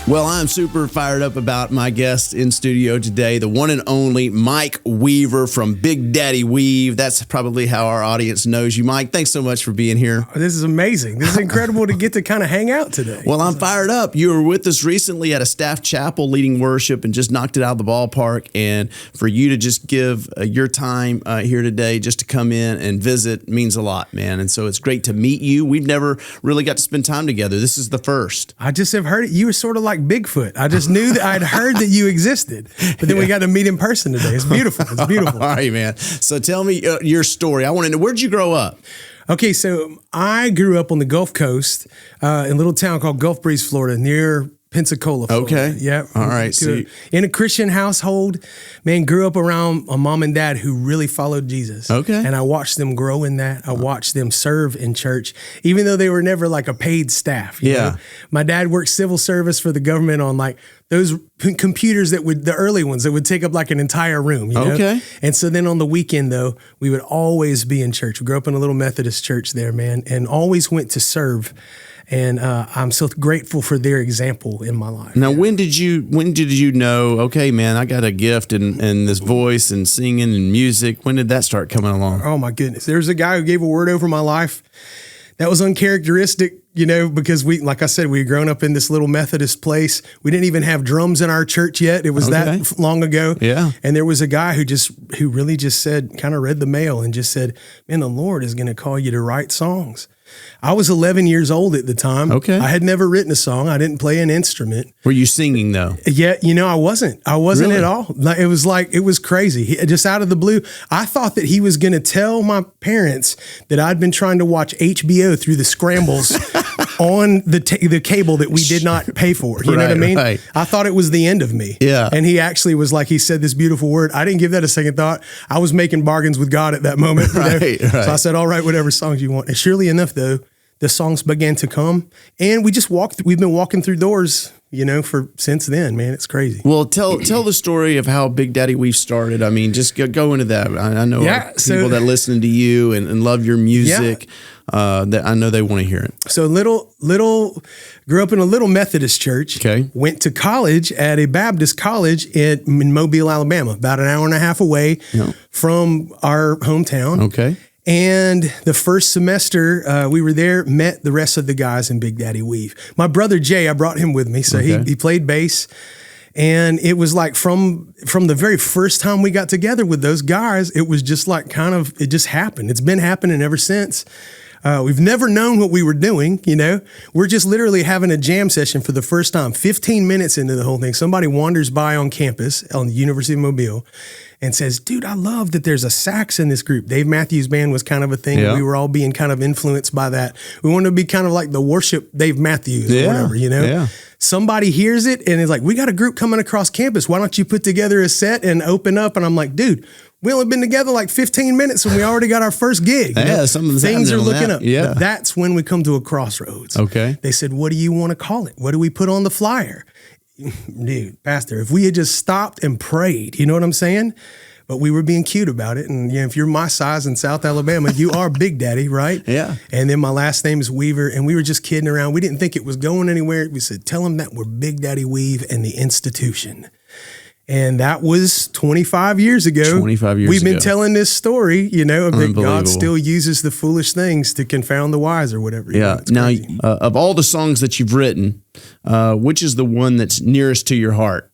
Well, I'm super fired up about my guest in studio today, the one and only Mike Weaver from Big Daddy Weave. That's probably how our audience knows you. Mike, thanks so much for being here. This is amazing. This is incredible to get to kind of hang out today. Well, I'm fired up. You were with us recently at a staff chapel leading worship and just knocked it out of the ballpark. And for you to just give your time here today just to come in and visit means a lot, man. And so it's great to meet you. We've never really got to spend time together. This is the first. I just have heard it. You were sort of like Bigfoot. I just knew that I'd heard that you existed, but then we got to meet in person today. It's beautiful. It's beautiful. All right, man. So tell me your story. I want to know, where'd you grow up? Okay, so I grew up on the Gulf Coast in a little town called Gulf Breeze, Florida, near Pensacola, Florida. Okay. Yeah. All right. So in a Christian household, man, grew up around a mom and dad who really followed Jesus. Okay. And I watched them grow in that. I watched them serve in church, even though they were never like a paid staff. You know? My dad worked civil service for the government on like those computers that would, the early ones that would take up like an entire room. You know? Okay. And so then on the weekend though, we would always be in church. We grew up in a little Methodist church there, man, and always went to serve. And I'm so grateful for their example in my life. Now, when did you know, okay, man, I got a gift and this voice and singing and music? When did that start coming along? Oh, my goodness. There's a guy who gave a word over my life that was uncharacteristic, you know, because we, like I said, we had grown up in this little Methodist place. We didn't even have drums in our church yet. It was that long ago. Yeah. And there was a guy who really just said, kind of read the mail and just said, man, the Lord is going to call you to write songs. I was 11 years old at the time. Okay. I had never written a song. I didn't play an instrument. Were you singing though? Yeah, you know, I wasn't Really? at all. It was crazy. Just out of the blue. I thought that he was going to tell my parents that I'd been trying to watch HBO through the scrambles on the cable that we did not pay for. You know what I mean? Right. I thought it was the end of me. Yeah. And he actually was like, he said this beautiful word. I didn't give that a second thought. I was making bargains with God at that moment. You know? Right. So I said, all right, whatever songs you want. And surely enough, though, the songs began to come, and we just we've been walking through doors, you know, since then, man. It's crazy. Well, tell the story of how Big Daddy Weave started. I mean, just go into that. I know people that listen to you and love your music, that I know they want to hear it. So grew up in a little Methodist church. Okay. Went to college at a Baptist college in Mobile, Alabama, about an hour and a half away from our hometown. Okay. And the first semester we were there, met the rest of the guys in Big Daddy Weave. My brother Jay, I brought him with me. So he played bass. And it was like from the very first time we got together with those guys, it was just like it just happened. It's been happening ever since. We've never known what we were doing, you know. We're just literally having a jam session for the first time. 15 minutes into the whole thing, somebody wanders by on campus on the University of Mobile and says, dude, I love that there's a sax in this group. Dave Matthews Band was kind of a thing. Yeah. We were all being kind of influenced by that. We wanted to be kind of like the worship Dave Matthews or whatever, you know? Yeah. Somebody hears it and is like, we got a group coming across campus. Why don't you put together a set and open up? And I'm like, dude, we only been together like 15 minutes and we already got our first gig. Yeah, things are looking up. Yeah. But that's when we come to a crossroads. Okay. They said, what do you want to call it? What do we put on the flyer? Dude, Pastor, if we had just stopped and prayed, you know what I'm saying? But we were being cute about it. And you know, if you're my size in South Alabama, you are Big Daddy, right? Yeah. And then my last name is Weaver. And we were just kidding around. We didn't think it was going anywhere. We said, tell them that we're Big Daddy Weave and the institution. And that was 25 years ago. 25 years ago. We've been telling this story, you know, that God still uses the foolish things to confound the wise or whatever. Yeah. Now, of all the songs that you've written, which is the one that's nearest to your heart?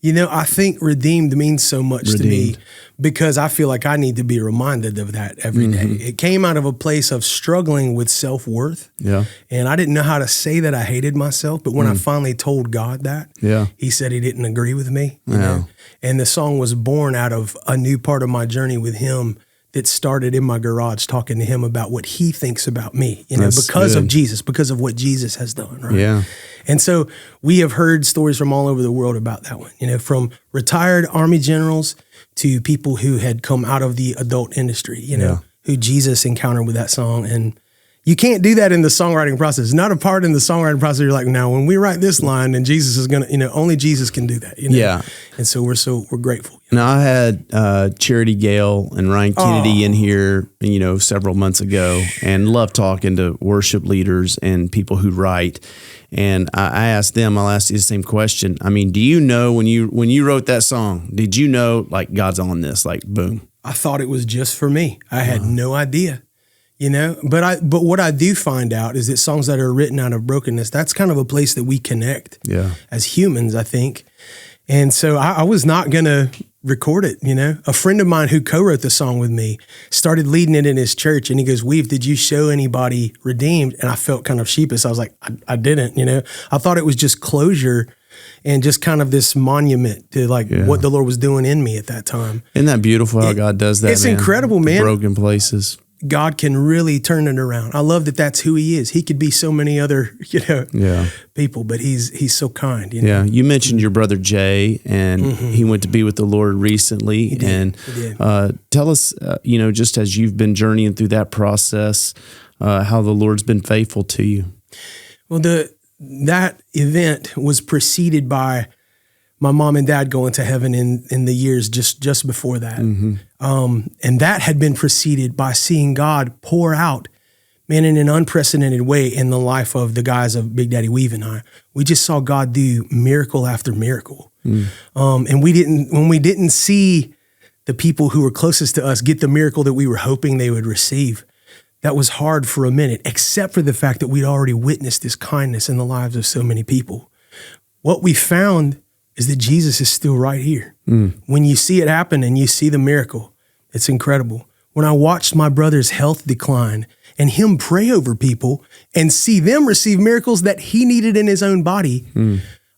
You know, I think redeemed means so much to me because I feel like I need to be reminded of that every day. It came out of a place of struggling with self-worth. Yeah. And I didn't know how to say that I hated myself. But when I finally told God that, he said he didn't agree with me. You know? And the song was born out of a new part of my journey with him that started in my garage talking to him about what he thinks about me, you know, because of Jesus, because of what Jesus has done, right? Yeah. And so we have heard stories from all over the world about that one, you know, from retired Army generals to people who had come out of the adult industry, you know, who Jesus encountered with that song. And You can't do that in the songwriting process. Not a part in the songwriting process. You're like, now when we write this line, and Jesus is gonna, only Jesus can do that. Yeah. And so we're grateful. Now I had Charity Gale and Ryan Kennedy in here, several months ago, and love talking to worship leaders and people who write. And I asked them, I'll ask you the same question. I mean, do you know when you wrote that song, did you know like God's on this, like boom? I thought it was just for me. I had no idea. But what I do find out is that songs that are written out of brokenness, that's kind of a place that we connect as humans, I think. And so I was not going to record it, A friend of mine who co-wrote the song with me started leading it in his church, and he goes, Weave, did you show anybody Redeemed? And I felt kind of sheepish. I was like, I didn't, I thought it was just closure and just kind of this monument to what the Lord was doing in me at that time. Isn't that beautiful how God does that? It's incredible, man. Broken places. God can really turn it around. I love that that's who he is. He could be so many other, people, but he's so kind. Yeah. You mentioned your brother Jay, and he went to be with the Lord recently. He did. And tell us, just as you've been journeying through that process, how the Lord's been faithful to you. Well, that event was preceded by my mom and dad going to heaven in the years just before that. And that had been preceded by seeing God pour out, man, in an unprecedented way in the life of the guys of Big Daddy Weave and I. We just saw God do miracle after miracle. And when we didn't see the people who were closest to us get the miracle that we were hoping they would receive, that was hard for a minute, except for the fact that we'd already witnessed this kindness in the lives of so many people. What we found is that Jesus is still right here. When you see it happen and you see the miracle, it's incredible. When I watched my brother's health decline and him pray over people and see them receive miracles that he needed in his own body,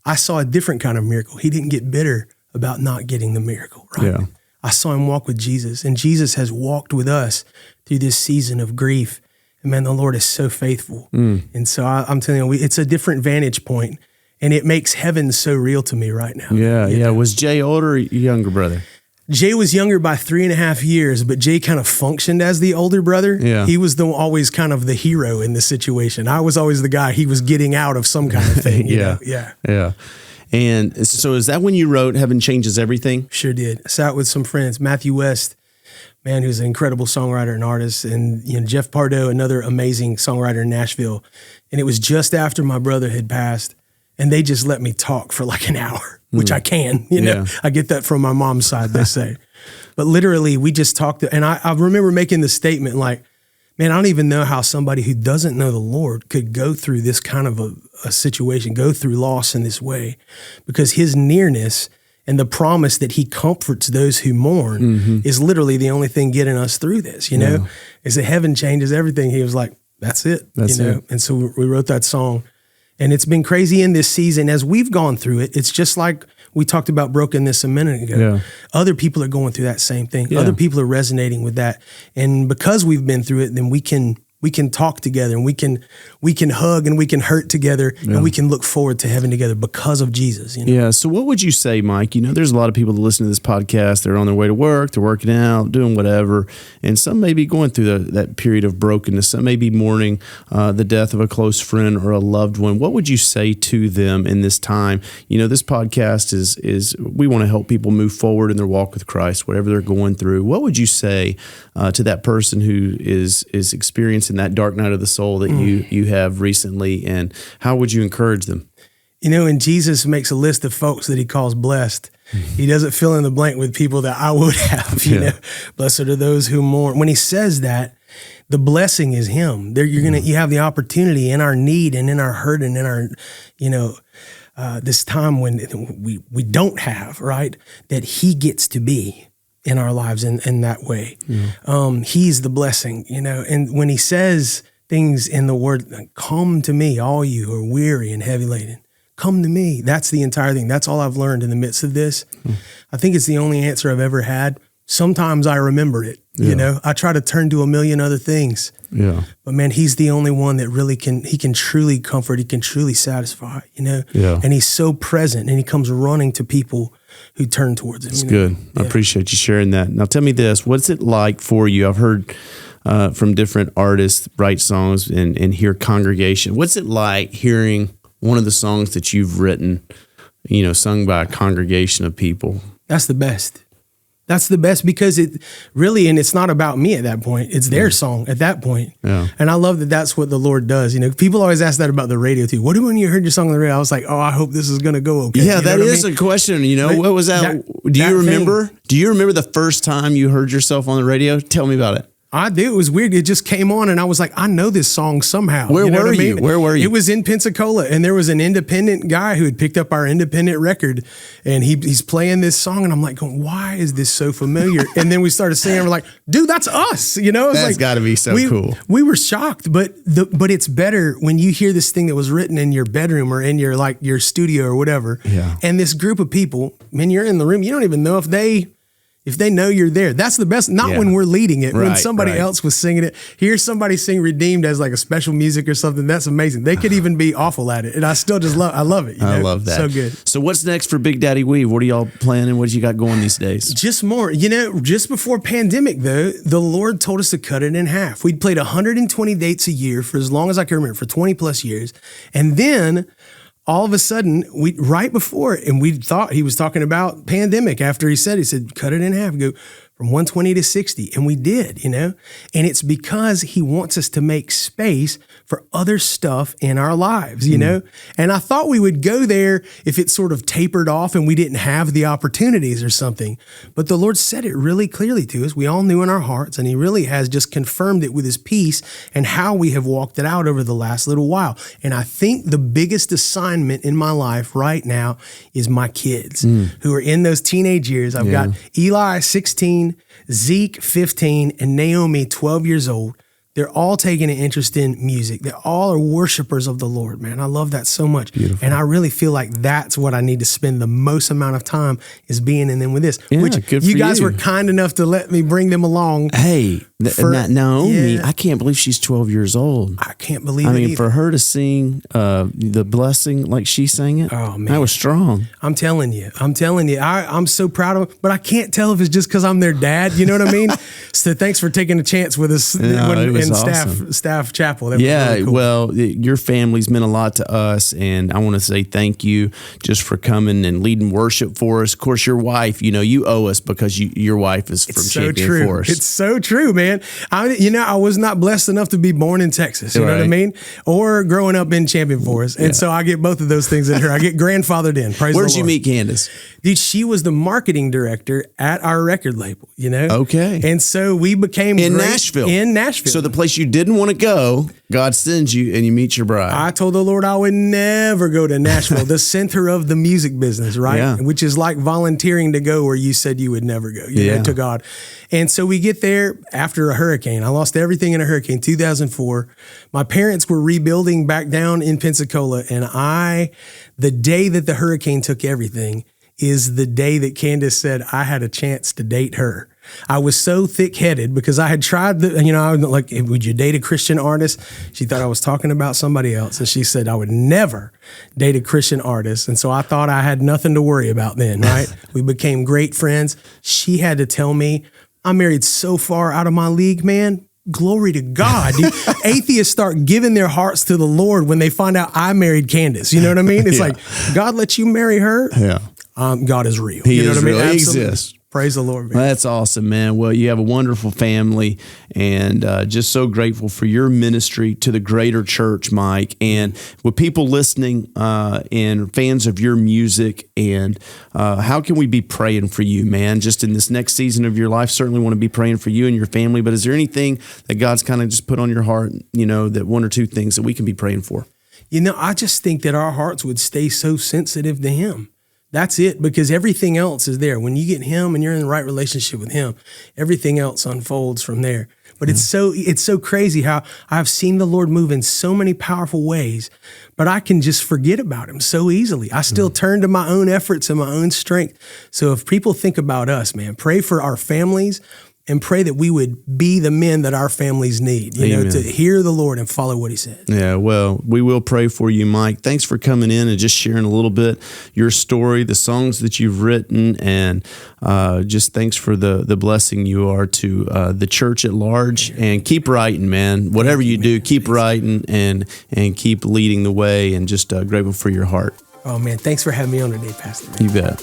I saw a different kind of miracle. He didn't get bitter about not getting the miracle, right? Yeah. I saw him walk with Jesus, and Jesus has walked with us through this season of grief. And man, the Lord is so faithful. And so I'm telling you, it's a different vantage point. And it makes heaven so real to me right now. Yeah. Was Jay older or younger brother? Jay was younger by 3.5 years, but Jay kind of functioned as the older brother. Yeah. He was always kind of the hero in the situation. I was always the guy he was getting out of some kind of thing. Yeah. And so is that when you wrote Heaven Changes Everything? Sure did. I sat with some friends, Matthew West, man, who's an incredible songwriter and artist, and Jeff Pardo, another amazing songwriter in Nashville. And it was just after my brother had passed. And they just let me talk for like an hour, which I can, I get that from my mom's side, they say. But literally we just talked, and I remember making the statement like, man, I don't even know how somebody who doesn't know the Lord could go through this kind of a situation, go through loss in this way, because his nearness and the promise that he comforts those who mourn is literally the only thing getting us through this, is that heaven changes everything. He was like, that's it, And so we wrote that song. And it's been crazy in this season as we've gone through it. It's just like we talked about brokenness a minute ago. Yeah. Other people are going through that same thing. Yeah. Other people are resonating with that. And because we've been through it, then we can talk together, and we can hug, and we can hurt together, and we can look forward to heaven together because of Jesus. Yeah. So what would you say, Mike? There's a lot of people that listen to this podcast. They're on their way to work, they're working out, doing whatever, and some may be going through that period of brokenness. Some may be mourning the death of a close friend or a loved one. What would you say to them in this time? This podcast is we want to help people move forward in their walk with Christ, whatever they're going through. What would you say to that person who is experiencing that dark night of the soul that you have recently, and how would you encourage them? And Jesus makes a list of folks that he calls blessed. He doesn't fill in the blank with people that I would have, Blessed are those who mourn. When he says that, the blessing is him. You have the opportunity in our need and in our hurt and in our, this time when we don't have, right, that he gets to be in our lives in that way. He's the blessing, and when he says things in the word, like, come to me, all you who are weary and heavy laden, come to me. That's the entire thing. That's all I've learned in the midst of this. I think it's the only answer I've ever had. Sometimes I remember it, I try to turn to a million other things, but man, he's the only one that really he can truly comfort. He can truly satisfy, and he's so present, and he comes running to people who turn towards him. That's good. I appreciate you sharing that. Now tell me this, what's it like for you? I've heard from different artists write songs and hear congregation. What's it like hearing one of the songs that you've written, sung by a congregation of people? That's the best. That's the best because it really, and it's not about me at that point. It's their song at that point. Yeah. And I love that that's what the Lord does. People always ask that about the radio too. What do when you heard your song on the radio? I was like, oh, I hope this is going to go okay. Yeah, that is a question. What was that? Do you remember? Do you remember the first time you heard yourself on the radio? Tell me about it. I do. It was weird. It just came on and I was like, I know this song somehow. Where were you? Where were you? It was in Pensacola and there was an independent guy who had picked up our independent record and he's playing this song and I'm like, why is this so familiar? And then we started singing. We're like, dude, that's us. That's got to be so cool. We were shocked, but it's better when you hear this thing that was written in your bedroom or in your studio or whatever. Yeah. And this group of people, man, you're in the room. You don't even know if they know you're there. That's the best. Not when we're leading it. When somebody else was singing it. Hear somebody sing Redeemed as like a special music or something. That's amazing. They could even be awful at it. And I still just love it. I love that. So good. So what's next for Big Daddy Weave? What are y'all planning? What you got going these days? Just more. Just before pandemic though, the Lord told us to cut it in half. We'd played 120 dates a year for as long as I can remember, for 20 plus years. And then all of a sudden, right before it, and we thought he was talking about pandemic after he said, cut it in half, go from 120 to 60. And we did, and it's because he wants us to make space for other stuff in our lives, And I thought we would go there if it sort of tapered off and we didn't have the opportunities or something. But the Lord said it really clearly to us. We all knew in our hearts, and he really has just confirmed it with his peace and how we have walked it out over the last little while. And I think the biggest assignment in my life right now is my kids who are in those teenage years. I've got Eli, 16, Zeke, 15, and Naomi, 12 years old. They're all taking an interest in music. They all are worshipers of the Lord, man. I love that so much. Beautiful. And I really feel like that's what I need to spend the most amount of time is being in them with this. Yeah, which you guys were kind enough to let me bring them along. Hey, Naomi, I can't believe she's 12 years old. I can't believe it either. For her to sing The Blessing like she sang it, oh, man, that was strong. I'm telling you. I'm so proud of them, but I can't tell if it's just because I'm their dad. You know what I mean? So thanks for taking a chance with us in staff chapel. That was really cool. Well, your family's meant a lot to us, and I want to say thank you just for coming and leading worship for us. Of course, your wife, you owe us because your wife is from Champion Forest. It's so true, man. I was not blessed enough to be born in Texas, you know what I mean? Or growing up in Champion Forest. And so I get both of those things in her. I get grandfathered in. Praise the Lord. Where'd you meet Candace? Dude, she was the marketing director at our record label, Okay. And so we became Nashville. In Nashville. So the place you didn't want to go, God sends you and you meet your bride. I told the Lord I would never go to Nashville, the center of the music business, right? Yeah. Which is like volunteering to go where you said you would never go, to God. And so we get there after a hurricane. I lost everything in a hurricane, 2004. My parents were rebuilding back down in Pensacola, and the day that the hurricane took everything is the day that Candace said I had a chance to date her. I was so thick-headed because I had tried I was like, would you date a Christian artist? She thought I was talking about somebody else. And she said I would never date a Christian artist. And so I thought I had nothing to worry about then, right? We became great friends. She had to tell me, I'm married so far out of my league, man. Glory to God. Atheists start giving their hearts to the Lord when they find out I married Candace. You know what I mean? It's like, God let you marry her? Yeah. God is real. He is real. He exists. Praise the Lord, man. That's awesome, man. Well, you have a wonderful family, and just so grateful for your ministry to the greater church, Mike. And with people listening and fans of your music, and how can we be praying for you, man? Just in this next season of your life, certainly want to be praying for you and your family. But is there anything that God's kind of just put on your heart, that one or two things that we can be praying for? I just think that our hearts would stay so sensitive to Him. That's it, because everything else is there. When you get Him and you're in the right relationship with Him, everything else unfolds from there. But it's so crazy how I've seen the Lord move in so many powerful ways, but I can just forget about Him so easily. I still turn to my own efforts and my own strength. So if people think about us, man, pray for our families and pray that we would be the men that our families need, to hear the Lord and follow what he said. Yeah, well, we will pray for you, Mike. Thanks for coming in and just sharing a little bit your story, the songs that you've written, and just thanks for the blessing you are to the church at large. And keep writing, man. Whatever you do, keep writing and keep leading the way, and just grateful for your heart. Oh, man, thanks for having me on today, Pastor. You bet.